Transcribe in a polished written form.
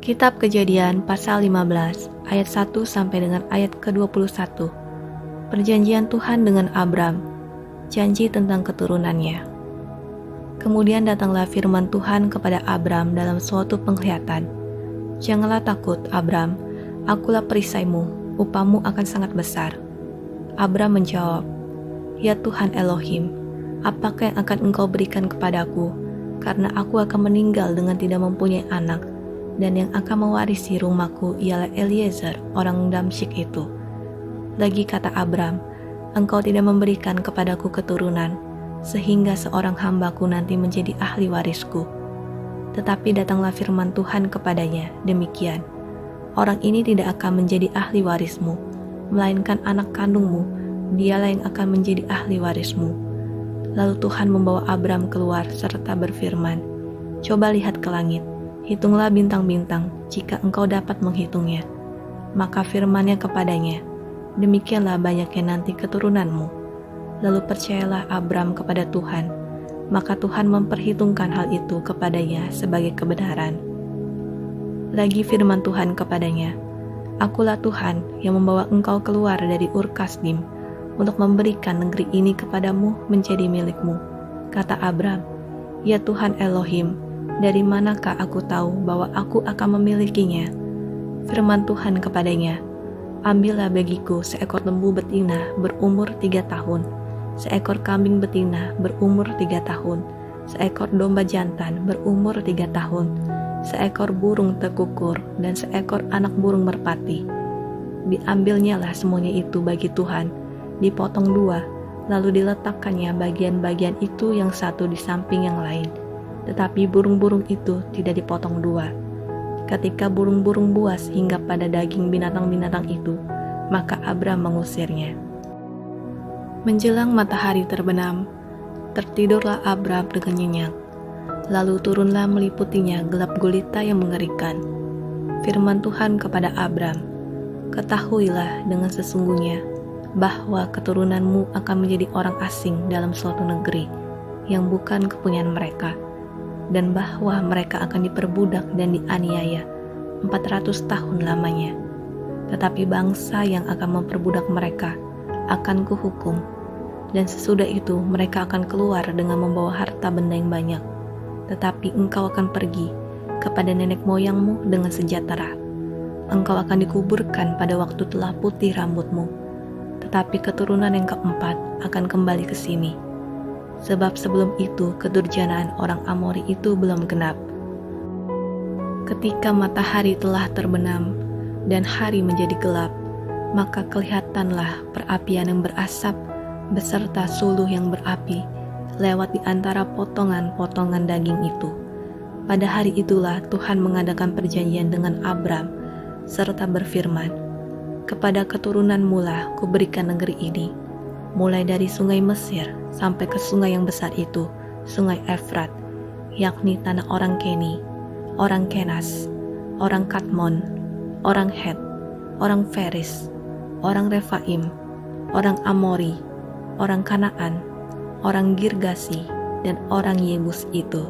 Kitab Kejadian pasal 15 ayat 1 sampai dengan ayat ke-21. Perjanjian Tuhan dengan Abram, janji tentang keturunannya. Kemudian datanglah firman Tuhan kepada Abram dalam suatu penglihatan. Janganlah takut, Abram, akulah perisaimu, upamu akan sangat besar. Abram menjawab, Ya Tuhan Elohim, apakah yang akan engkau berikan kepadaku, karena aku akan meninggal dengan tidak mempunyai anak, dan yang akan mewarisi rumahku ialah Eliezer orang Damsyik itu. Lagi kata Abram, engkau tidak memberikan kepadaku keturunan, sehingga seorang hambaku nanti menjadi ahli warisku. Tetapi datanglah firman Tuhan kepadanya, demikian, orang ini tidak akan menjadi ahli warismu, melainkan anak kandungmu, dialah yang akan menjadi ahli warismu. Lalu Tuhan membawa Abram keluar serta berfirman, coba lihat ke langit, hitunglah bintang-bintang jika engkau dapat menghitungnya. Maka firman-Nya kepadanya, demikianlah banyaknya nanti keturunanmu. Lalu percayalah Abram kepada Tuhan, maka Tuhan memperhitungkan hal itu kepadanya sebagai kebenaran. Lagi firman Tuhan kepadanya, Akulah Tuhan yang membawa engkau keluar dari Ur Kasdim untuk memberikan negeri ini kepadamu menjadi milikmu. Kata Abram, Ya Tuhan Elohim, dari manakah aku tahu bahwa aku akan memilikinya? Firman Tuhan kepadanya, Ambillah bagiku seekor lembu betina berumur 3 tahun, seekor kambing betina berumur 3 tahun, seekor domba jantan berumur 3 tahun, seekor burung tekukur, dan seekor anak burung merpati. Diambilnyalah semuanya itu bagi Tuhan, dipotong 2, lalu diletakkannya bagian-bagian itu yang satu di samping yang lain. Tetapi burung-burung itu tidak dipotong 2. Ketika burung-burung buas hinggap pada daging binatang-binatang itu, maka Abram mengusirnya. Menjelang matahari terbenam, tertidurlah Abram dengan nyenyak. Lalu turunlah meliputinya gelap gulita yang mengerikan. Firman Tuhan kepada Abram, Ketahuilah dengan sesungguhnya bahwa keturunanmu akan menjadi orang asing dalam suatu negeri yang bukan kepunyaan mereka, dan bahwa mereka akan diperbudak dan dianiaya 400 tahun lamanya. Tetapi bangsa yang akan memperbudak mereka akan kuhukum, dan sesudah itu mereka akan keluar dengan membawa harta benda yang banyak. Tetapi engkau akan pergi kepada nenek moyangmu dengan sejahtera. Engkau akan dikuburkan pada waktu telah putih rambutmu. Tetapi keturunan yang keempat akan kembali ke sini. Sebab sebelum itu kedurjanaan orang Amori itu belum genap. Ketika matahari telah terbenam dan hari menjadi gelap, maka kelihatanlah perapian yang berasap beserta suluh yang berapi lewat di antara potongan-potongan daging itu. Pada hari itulah Tuhan mengadakan perjanjian dengan Abram serta berfirman, Kepada keturunanmu lah kuberikan negeri ini, mulai dari sungai Mesir sampai ke sungai yang besar itu, sungai Efrat, yakni tanah orang Keni, orang Kenas, orang Kadmon, orang Het, orang Feris, orang Refaim, orang Amori, orang Kanaan, orang Girgasi, dan orang Yebus itu.